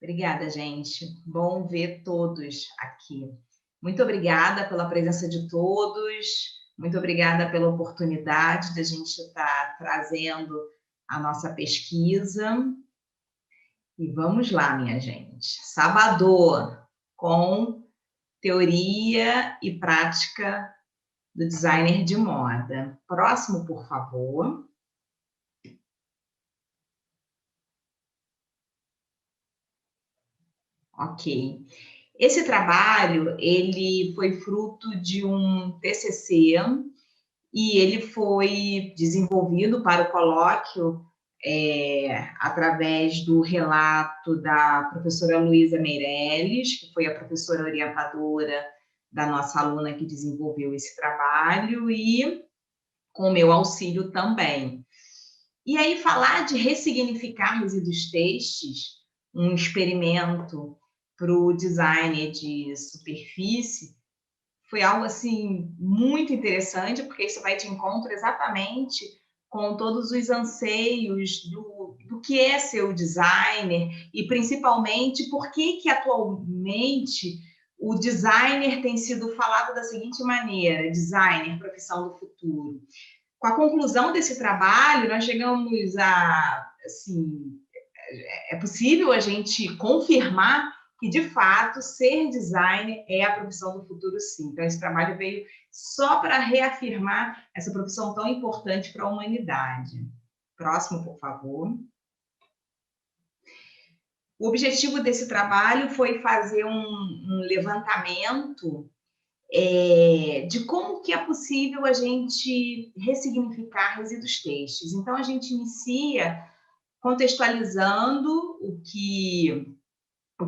Obrigada, gente. Bom ver todos aqui. Muito obrigada pela presença de todos, muito obrigada pela oportunidade de a gente estar trazendo a nossa pesquisa. E vamos lá, minha gente. Sábado, com teoria e prática do designer de moda. Próximo, por favor. Ok. Esse trabalho, ele foi fruto de um TCC e ele foi desenvolvido para o colóquio através do relato da professora Luísa Meirelles, que foi a professora orientadora da nossa aluna que desenvolveu esse trabalho, e com o meu auxílio também. E aí, falar de ressignificar resíduos têxteis, um experimento para o design de superfície, foi algo assim muito interessante, porque isso vai de encontro exatamente com todos os anseios do que é ser o designer e principalmente por que atualmente o designer tem sido falado da seguinte maneira: designer, profissão do futuro. Com a conclusão desse trabalho, nós chegamos a, assim, é possível a gente confirmar que, de fato, ser designer é a profissão do futuro, sim. Então, esse trabalho veio só para reafirmar essa profissão tão importante para a humanidade. Próximo, por favor. O objetivo desse trabalho foi fazer um levantamento de como que é possível a gente ressignificar resíduos têxteis. Então, a gente inicia contextualizando o que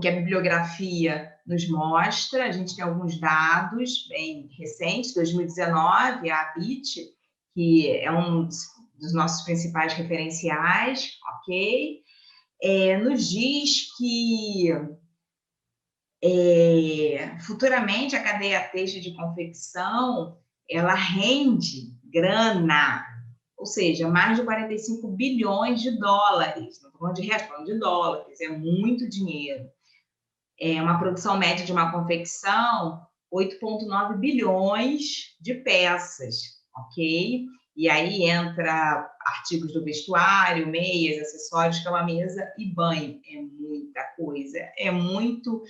a bibliografia nos mostra. A gente tem alguns dados bem recentes, 2019, a ABIT, que é um dos nossos principais referenciais, ok? Nos diz que futuramente a cadeia têxtil de confecção ela rende grana, ou seja, mais de 45 bilhões de dólares. Não estou falando de reais, estou falando de dólares, é muito dinheiro. Uma produção média de uma confecção, 8,9 bilhões de peças, ok? E aí entra artigos do vestuário, meias, acessórios, cama, mesa e banho. É muita coisa, é muito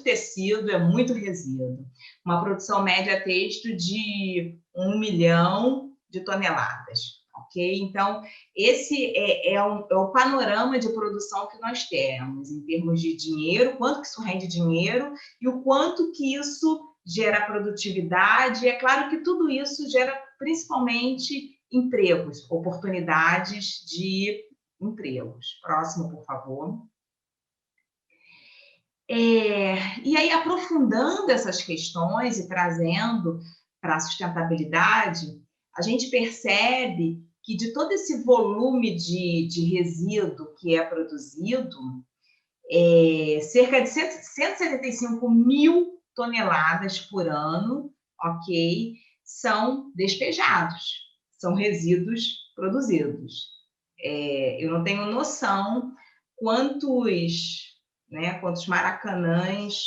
tecido, é muito resíduo. Uma produção média têxtil de 1 milhão de toneladas. Ok? Então, esse é o panorama de produção que nós temos, em termos de dinheiro, quanto que isso rende dinheiro e o quanto que isso gera produtividade. E é claro que tudo isso gera principalmente empregos, oportunidades de empregos. Próximo, por favor. E aí, aprofundando essas questões e trazendo para a sustentabilidade, a gente percebe que de todo esse volume de resíduo que é produzido, cerca de 175 mil toneladas por ano, ok, são despejados, são resíduos produzidos. Eu não tenho noção quantos maracanãs,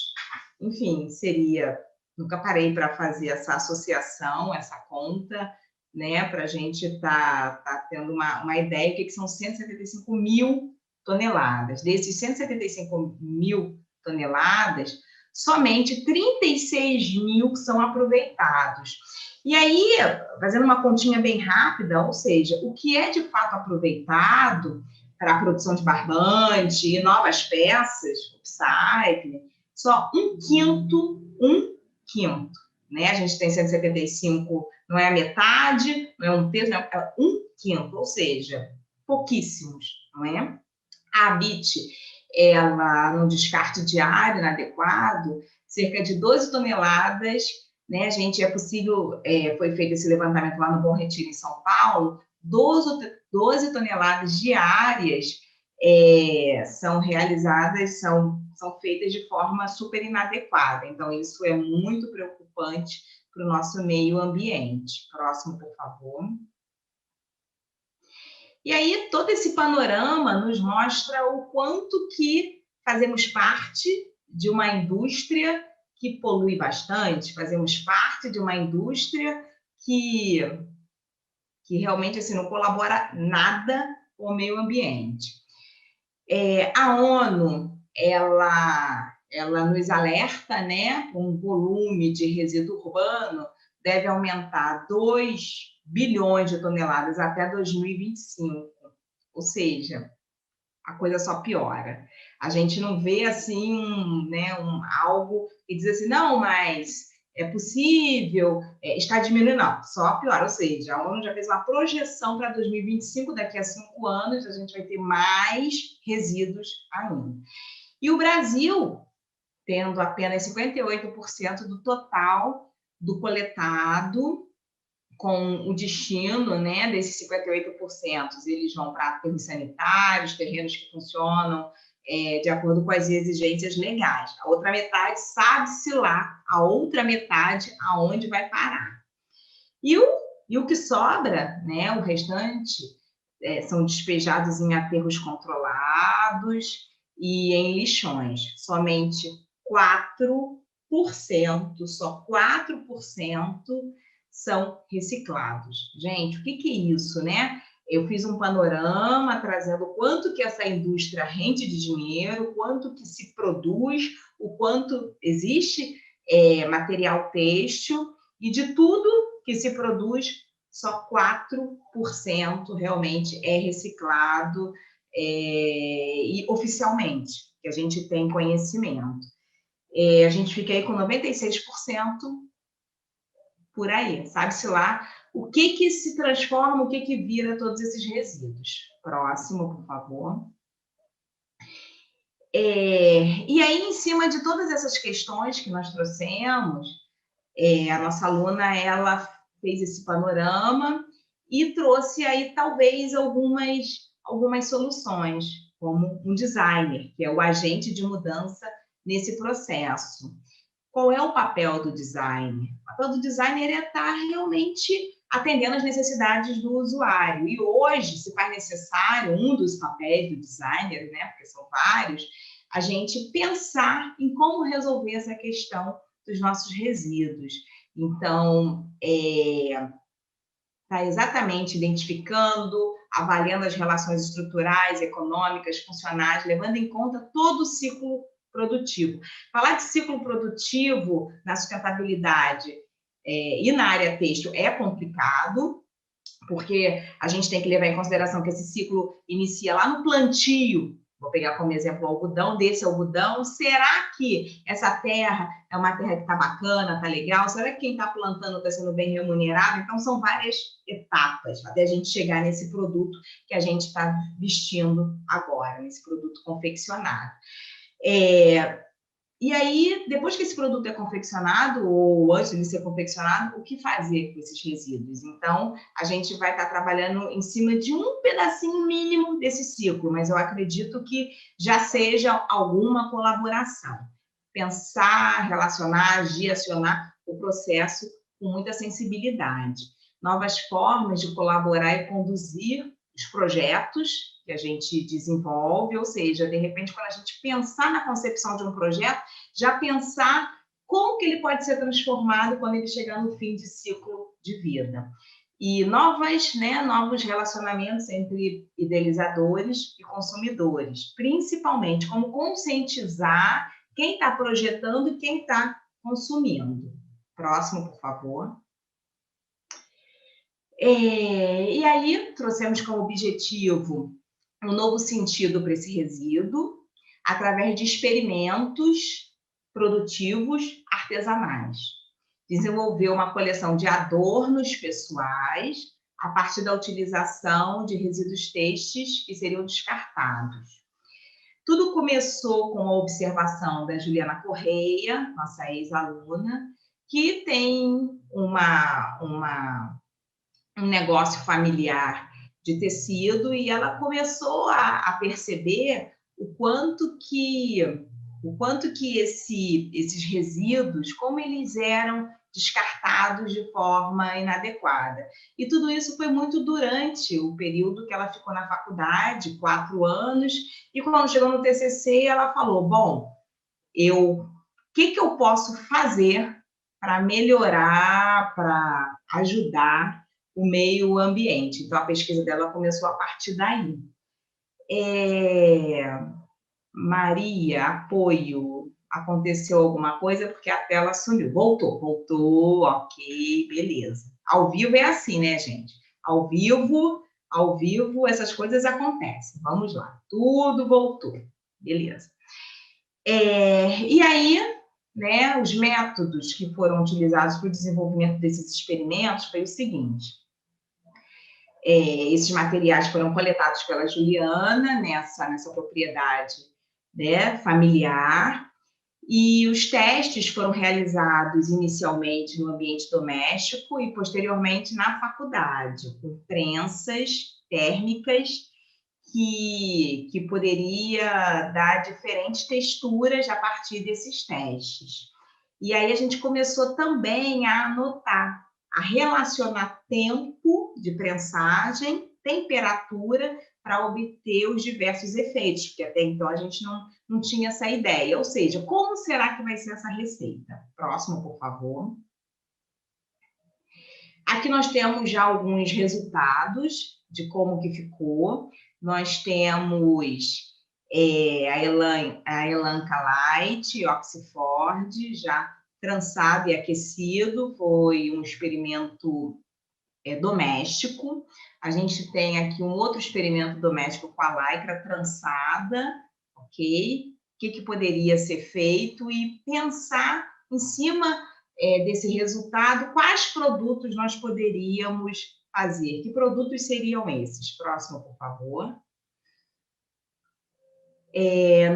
enfim, seria. Nunca parei para fazer essa associação, essa conta, né, para a gente estar tendo uma ideia do que são 175 mil toneladas. Desses 175 mil toneladas, somente 36 mil são aproveitados. E aí, fazendo uma continha bem rápida, ou seja, o que é de fato aproveitado para a produção de barbante e novas peças, upcycling, só um quinto, né? A gente tem 175, não é a metade, não é um terço, não, é um quinto, ou seja, pouquíssimos, não é? A ABIT, ela, no descarte diário inadequado, cerca de 12 toneladas, né? A gente foi feito esse levantamento lá no Bom Retiro, em São Paulo, 12 toneladas diárias são realizadas, são feitas de forma super inadequada. Então, isso é muito preocupante para o nosso meio ambiente. Próximo, por favor. E aí, todo esse panorama nos mostra o quanto que fazemos parte de uma indústria que polui bastante, fazemos parte de uma indústria que realmente assim, não colabora nada com o meio ambiente. A ONU, ela nos alerta, né, um volume de resíduo urbano deve aumentar 2 bilhões de toneladas até 2025, ou seja, a coisa só piora. A gente não vê assim, né, algo que diz assim, não, mas é possível, está diminuindo, não, só piora. Ou seja, a ONU já fez uma projeção para 2025, daqui a 5 anos a gente vai ter mais resíduos ainda. E o Brasil, tendo apenas 58% do total do coletado, com o destino, né, desses 58%, eles vão para aterros sanitários, terrenos que funcionam de acordo com as exigências legais. A outra metade, sabe-se lá, a outra metade, aonde vai parar. E o que sobra, né, o restante, são despejados em aterros controlados e em lixões. Somente 4%, só 4% são reciclados. Gente, o que é isso, né? Eu fiz um panorama trazendo o quanto que essa indústria rende de dinheiro, o quanto que se produz, o quanto existe material têxtil, e de tudo que se produz, só 4% realmente é reciclado e oficialmente, que a gente tem conhecimento. A gente fica aí com 96% por aí, sabe-se lá o que se transforma, o que vira todos esses resíduos. Próximo, por favor. E aí, em cima de todas essas questões que nós trouxemos, a nossa aluna, ela fez esse panorama e trouxe aí, talvez, algumas soluções, como um designer, que é o agente de mudança nesse processo. Qual é o papel do designer? O papel do designer é estar realmente atendendo às necessidades do usuário. E hoje se faz necessário, um dos papéis do designer, né, porque são vários, a gente pensar em como resolver essa questão dos nossos resíduos. Então, está exatamente identificando, avaliando as relações estruturais, econômicas, funcionais, levando em conta todo o ciclo produtivo. Falar de ciclo produtivo na sustentabilidade e na área têxtil é complicado, porque a gente tem que levar em consideração que esse ciclo inicia lá no plantio. Vou pegar como exemplo o algodão, desse algodão. Será que essa terra é uma terra que está bacana, está legal? Será que quem está plantando está sendo bem remunerado? Então, são várias etapas até a gente chegar nesse produto que a gente está vestindo agora, nesse produto confeccionado. E aí, depois que esse produto é confeccionado, ou antes de ser confeccionado, o que fazer com esses resíduos? Então, a gente vai estar trabalhando em cima de um pedacinho mínimo desse ciclo, mas eu acredito que já seja alguma colaboração. Pensar, relacionar, agir, acionar o processo com muita sensibilidade. Novas formas de colaborar e conduzir os projetos que a gente desenvolve, ou seja, de repente, quando a gente pensar na concepção de um projeto, já pensar como que ele pode ser transformado quando ele chegar no fim de ciclo de vida. E novos relacionamentos entre idealizadores e consumidores, principalmente como conscientizar quem está projetando e quem está consumindo. Próximo, por favor. E aí, trouxemos como objetivo um novo sentido para esse resíduo, através de experimentos produtivos artesanais. Desenvolver uma coleção de adornos pessoais a partir da utilização de resíduos têxteis que seriam descartados. Tudo começou com a observação da Juliana Correia, nossa ex-aluna, que tem um negócio familiar de tecido, e ela começou a perceber o quanto que esses resíduos, como eles eram descartados de forma inadequada. E tudo isso foi muito durante o período que ela ficou na faculdade, 4 anos, e quando chegou no TCC, ela falou, bom, o que eu posso fazer para melhorar, para ajudar o meio ambiente? Então, a pesquisa dela começou a partir daí. Maria, apoio, aconteceu alguma coisa porque a tela sumiu. Voltou, ok, beleza. Ao vivo é assim, né, gente? Ao vivo, essas coisas acontecem. Vamos lá, tudo voltou, beleza. E aí, né, os métodos que foram utilizados para o desenvolvimento desses experimentos foi o seguinte: esses materiais foram coletados pela Juliana nessa propriedade, né, familiar, e os testes foram realizados inicialmente no ambiente doméstico e posteriormente na faculdade, com prensas térmicas que poderia dar diferentes texturas a partir desses testes. E aí a gente começou também a anotar, a relacionar tempo de prensagem, temperatura, para obter os diversos efeitos, porque até então a gente não tinha essa ideia. Ou seja, como será que vai ser essa receita? Próximo, por favor. Aqui nós temos já alguns resultados de como que ficou. Nós temos a Elanca Light, Oxford, já trançado e aquecido, foi um experimento doméstico. A gente tem aqui um outro experimento doméstico com a lycra trançada, ok? O que poderia ser feito e pensar em cima desse resultado, quais produtos nós poderíamos fazer? Que produtos seriam esses? Próximo, por favor.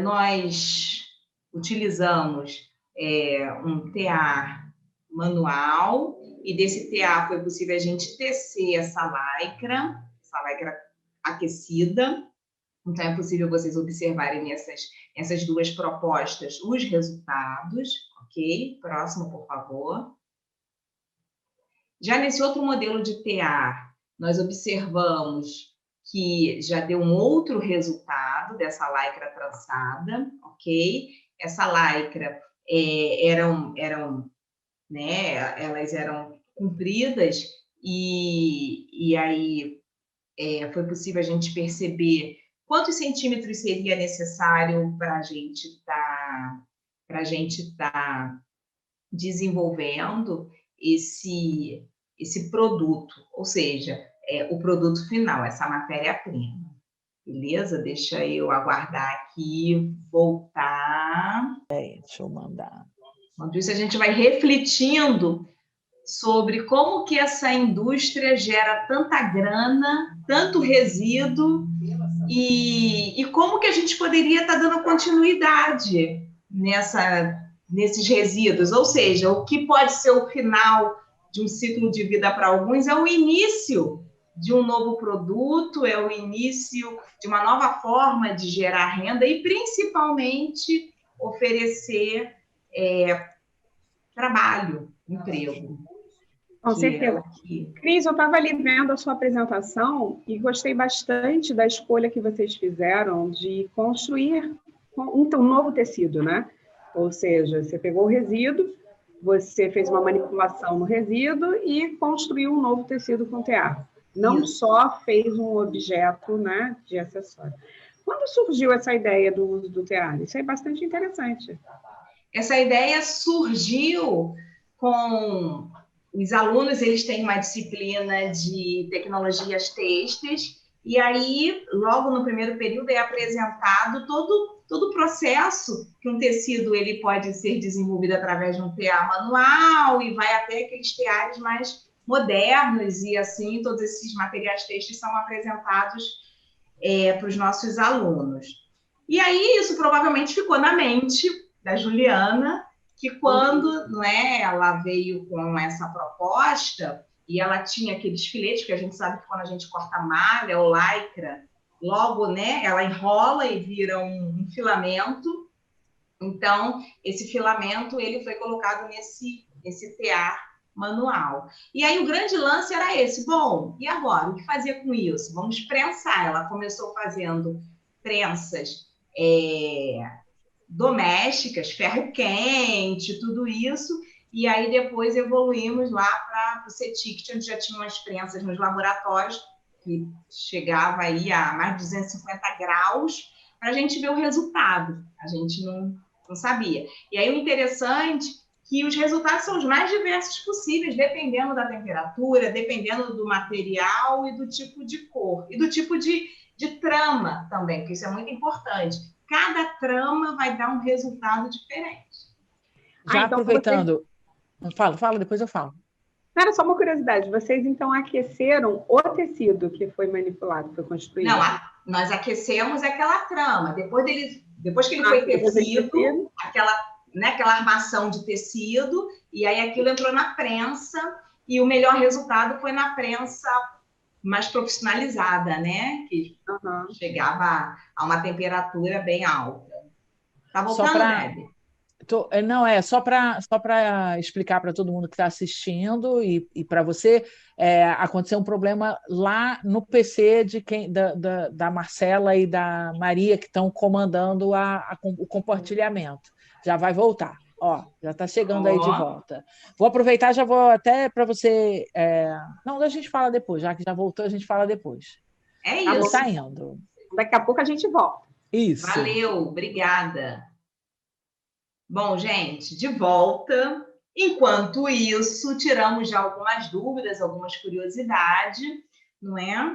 Nós utilizamos um tear manual, e desse tear foi possível a gente tecer essa lycra aquecida. Então, é possível vocês observarem nessas duas propostas os resultados, ok? Próximo, por favor. Já nesse outro modelo de tear, nós observamos que já deu um outro resultado dessa lycra trançada, ok? Essa lycra né, elas eram compridas e aí foi possível a gente perceber quantos centímetros seria necessário para a gente estar desenvolvendo esse produto, ou seja, o produto final, essa matéria-prima. Beleza? Deixa eu aguardar aqui, voltar. Deixa eu mandar. Enquanto isso, a gente vai refletindo sobre como que essa indústria gera tanta grana, tanto resíduo, e como que a gente poderia estar dando continuidade nesses resíduos. Ou seja, o que pode ser o final de um ciclo de vida para alguns é o início de um novo produto, é o início de uma nova forma de gerar renda e, principalmente, oferecer trabalho, emprego. Com certeza. Cris, eu estava ali vendo a sua apresentação e gostei bastante da escolha que vocês fizeram de construir um novo tecido, né? Ou seja, você pegou o resíduo, você fez uma manipulação no resíduo e construiu um novo tecido com tear. Não só fez um objeto, né, de acessório. Quando surgiu essa ideia do uso do tear? Isso é bastante interessante. Essa ideia surgiu com os alunos, eles têm uma disciplina de tecnologias têxteis, e aí, logo no primeiro período, é apresentado todo o processo que um tecido ele pode ser desenvolvido através de um tear manual, e vai até aqueles teares mais modernos, e assim, todos esses materiais têxteis são apresentados para os nossos alunos. E aí, isso provavelmente ficou na mente da Juliana, que quando ela veio com essa proposta, e ela tinha aqueles filetes, porque a gente sabe que quando a gente corta malha ou lycra, logo, né, ela enrola e vira um filamento. Então, esse filamento ele foi colocado nesse tear manual. E aí o grande lance era esse. Bom, e agora? O que fazer com isso? Vamos prensar. Ela começou fazendo prensas domésticas, ferro quente, tudo isso. E aí depois evoluímos lá para o CETICT, onde já tinham as prensas nos laboratórios, que chegava aí a mais de 250 graus, para a gente ver o resultado. A gente não sabia. E aí o interessante é que os resultados são os mais diversos possíveis, dependendo da temperatura, dependendo do material e do tipo de cor. E do tipo de trama também, porque isso é muito importante. Cada trama vai dar um resultado diferente. Já então, aproveitando... Fala, depois eu falo. Era só uma curiosidade. Vocês, então, aqueceram o tecido que foi manipulado, foi construído? Não, nós aquecemos aquela trama. Depois que ele foi tecido, aquela armação de tecido, e aí aquilo entrou na prensa, e o melhor resultado foi na prensa mais profissionalizada, né? Que chegava a uma temperatura bem alta. Tá voltando, Deb? Não, só para explicar para todo mundo que está assistindo e para você, aconteceu um problema lá no PC da Marcela e da Maria, que estão comandando o compartilhamento. Já vai voltar. Ó, já está chegando aí de volta. Vou aproveitar, já vou até para você... Não, a gente fala depois, já que já voltou, a gente fala depois. É isso. Está indo. Daqui a pouco a gente volta. Isso. Valeu, obrigada. Bom, gente, de volta. Enquanto isso, tiramos já algumas dúvidas, algumas curiosidades, não é?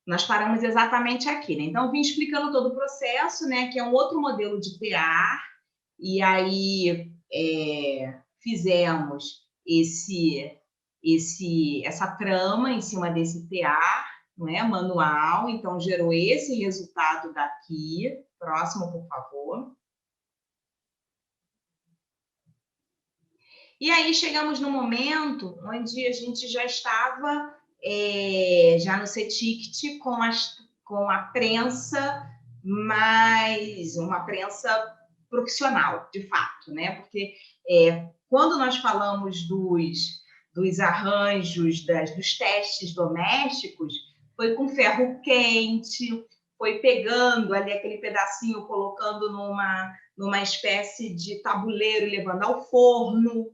Nós paramos exatamente aqui, né? Então, vim explicando todo o processo, né? Que é um outro modelo de tear, e aí fizemos essa trama em cima desse tear, não é? Manual, então gerou esse resultado daqui. Próximo, por favor. E aí chegamos no momento onde a gente já estava já no CETICT com a prensa, mas uma prensa profissional, de fato, né? Porque quando nós falamos dos arranjos, dos testes domésticos, foi com ferro quente, foi pegando ali aquele pedacinho, colocando numa espécie de tabuleiro e levando ao forno,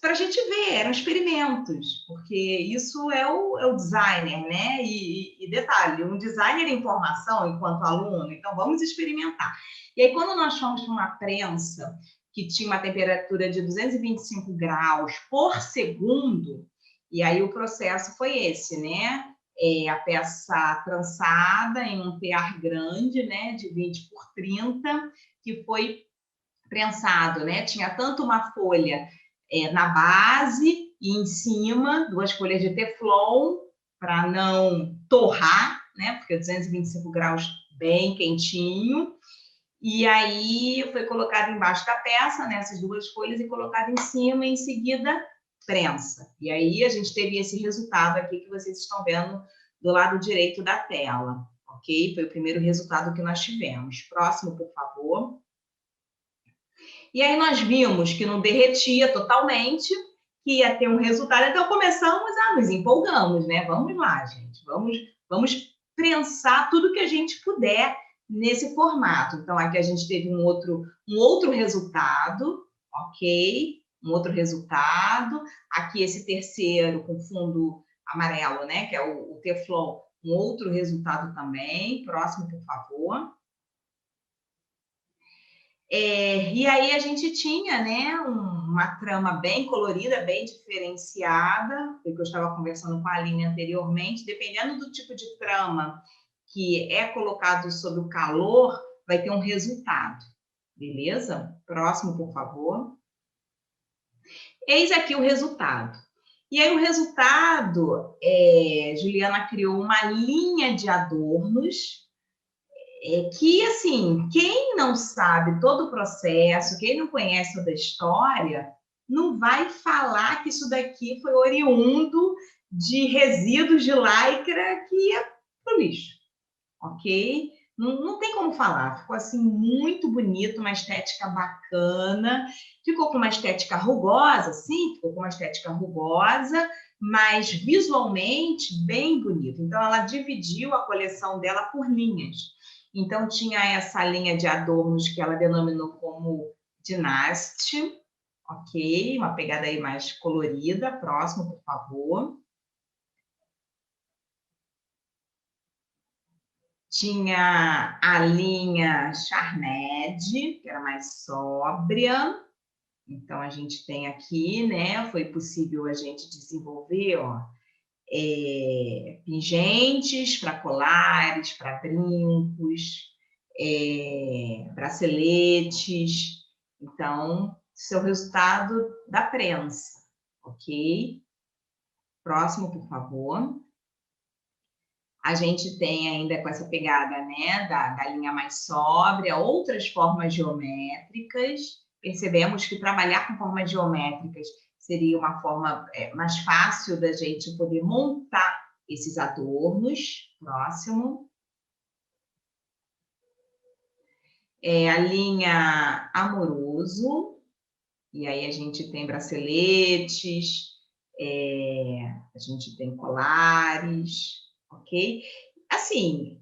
para a gente ver, eram experimentos, porque isso é o designer, né? E detalhe, um designer em formação enquanto aluno, então vamos experimentar. E aí, quando nós fomos para uma prensa que tinha uma temperatura de 225 graus por segundo, e aí o processo foi esse, né? A peça trançada em um tear grande, né? De 20 por 30, que foi prensado, né? Tinha tanto uma folha na base e em cima 2 folhas de teflon para não torrar, né? Porque 225 graus bem quentinho. E aí foi colocado embaixo da peça, né, essas 2 folhas, e colocado em cima, e em seguida prensa. E aí a gente teve esse resultado aqui que vocês estão vendo do lado direito da tela, ok? Foi o primeiro resultado que nós tivemos. Próximo, por favor. E aí nós vimos que não derretia totalmente, que ia ter um resultado. Então começamos nos empolgamos, né? Vamos lá, gente. Vamos prensar tudo que a gente puder nesse formato. Então aqui a gente teve um outro resultado, ok? Um outro resultado. Aqui esse terceiro com fundo amarelo, né? Que é o teflon. Um outro resultado também. Próximo, por favor. E aí a gente tinha, né, uma trama bem colorida, bem diferenciada, que eu estava conversando com a Aline anteriormente, dependendo do tipo de trama que é colocado sob o calor, vai ter um resultado, beleza? Próximo, por favor. Eis aqui o resultado. E aí o resultado, Juliana criou uma linha de adornos, que, assim, quem não sabe todo o processo, quem não conhece toda a história, não vai falar que isso daqui foi oriundo de resíduos de lycra que ia para o lixo, ok? Não tem como falar, ficou assim muito bonito, uma estética bacana, ficou com uma estética rugosa, sim, ficou com uma estética rugosa, mas visualmente bem bonito. Então, ela dividiu a coleção dela por linhas. Então, tinha essa linha de adornos que ela denominou como Dynasty, ok? Uma pegada aí mais colorida. Próximo, por favor. Tinha a linha Charmed, que era mais sóbria. Então, a gente tem aqui, né? Foi possível a gente desenvolver, ó, pingentes para colares, para brincos, braceletes. Então, esse é o resultado da prensa, ok? Próximo, por favor. A gente tem ainda com essa pegada, né, da linha mais sóbria, outras formas geométricas. Percebemos que trabalhar com formas geométricas seria uma forma mais fácil da gente poder montar esses adornos. Próximo. A linha Amoroso. E aí a gente tem braceletes, a gente tem colares, ok? Assim,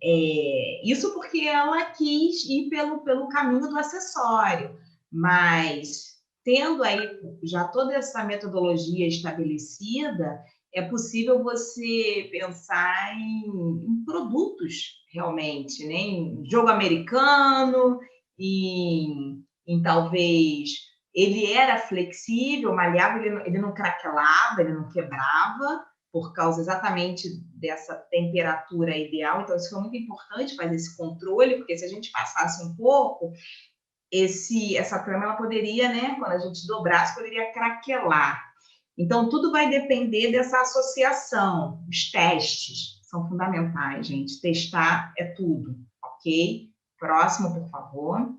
isso porque ela quis ir pelo caminho do acessório, mas tendo aí já toda essa metodologia estabelecida, é possível você pensar em produtos realmente, né? Em jogo americano, em talvez... Ele era flexível, maleável, ele não craquelava, ele não quebrava, por causa exatamente dessa temperatura ideal. Então, isso foi muito importante, fazer esse controle, porque se a gente passasse um pouco, essa trama ela poderia, né, quando a gente dobrasse, poderia craquelar. Então, tudo vai depender dessa associação. Os testes são fundamentais, gente. Testar é tudo, ok? Próximo, por favor.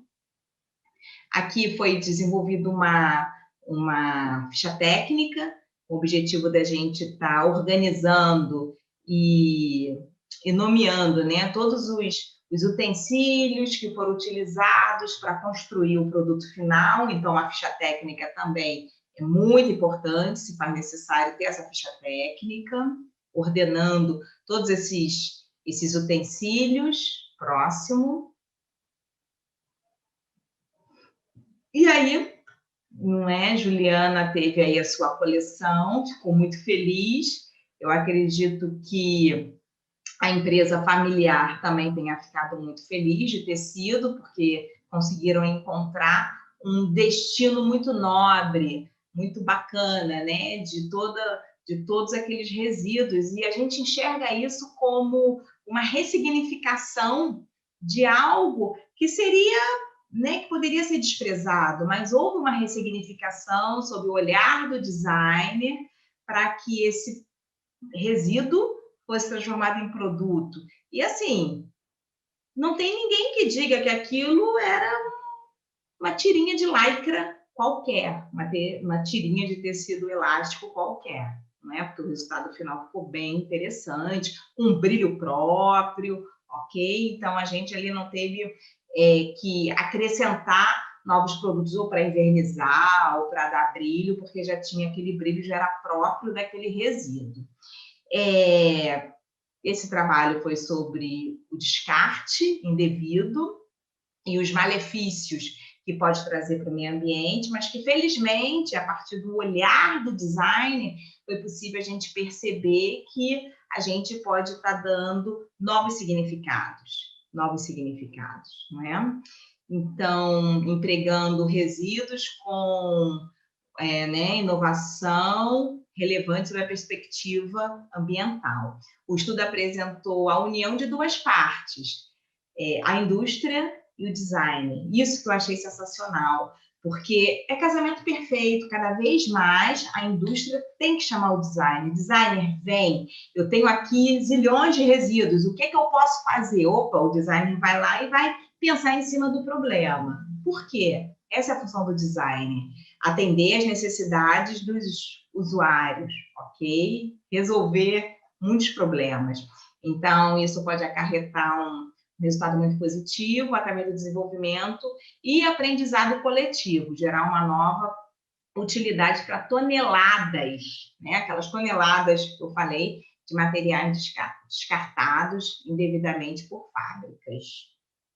Aqui foi desenvolvida uma ficha técnica, o objetivo da gente estar organizando e nomeando, né, todos os utensílios que foram utilizados para construir o produto final. Então, a ficha técnica também é muito importante, se faz necessário ter essa ficha técnica, ordenando todos esses utensílios. Próximo. E aí, não é? Juliana teve aí a sua coleção, ficou muito feliz. Eu acredito que a empresa familiar também tenha ficado muito feliz de ter sido, porque conseguiram encontrar um destino muito nobre, muito bacana, né? De todos aqueles resíduos. E a gente enxerga isso como uma ressignificação de algo que seria... né, que poderia ser desprezado, mas houve uma ressignificação sob o olhar do designer para que esse resíduo fosse transformado em produto. E, assim, não tem ninguém que diga que aquilo era uma tirinha de lycra qualquer, uma tirinha de tecido elástico qualquer, né? Porque o resultado final ficou bem interessante, um brilho próprio, ok? Então, a gente ali não teve... que acrescentar novos produtos ou para envernizar ou para dar brilho, porque já tinha aquele brilho, já era próprio daquele resíduo. Esse trabalho foi sobre o descarte indevido e os malefícios que pode trazer para o meio ambiente, mas que, felizmente, a partir do olhar do design, foi possível a gente perceber que a gente pode estar dando novos significados, não é? Então, empregando resíduos com inovação relevante sobre a perspectiva ambiental. O estudo apresentou a união de duas partes, a indústria e o design. Isso que eu achei sensacional, porque é casamento perfeito. Cada vez mais a indústria tem que chamar o designer. Designer, vem, eu tenho aqui zilhões de resíduos, o que eu posso fazer? Opa, o designer vai lá e vai pensar em cima do problema. Por quê? Essa é a função do designer. atender as necessidades dos usuários, ok? Resolver muitos problemas. Então, isso pode acarretar um resultado muito positivo através do desenvolvimento e aprendizado coletivo, gerar uma nova utilidade para toneladas, né? Aquelas toneladas que eu falei de materiais descartados indevidamente por fábricas.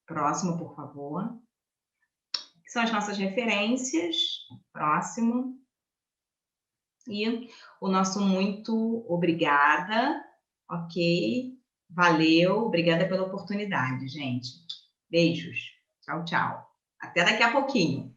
Próximo, por favor. Que são as nossas referências. Próximo. E o nosso muito obrigada, ok? Valeu, obrigada pela oportunidade, gente. Beijos. Tchau, tchau. Até daqui a pouquinho.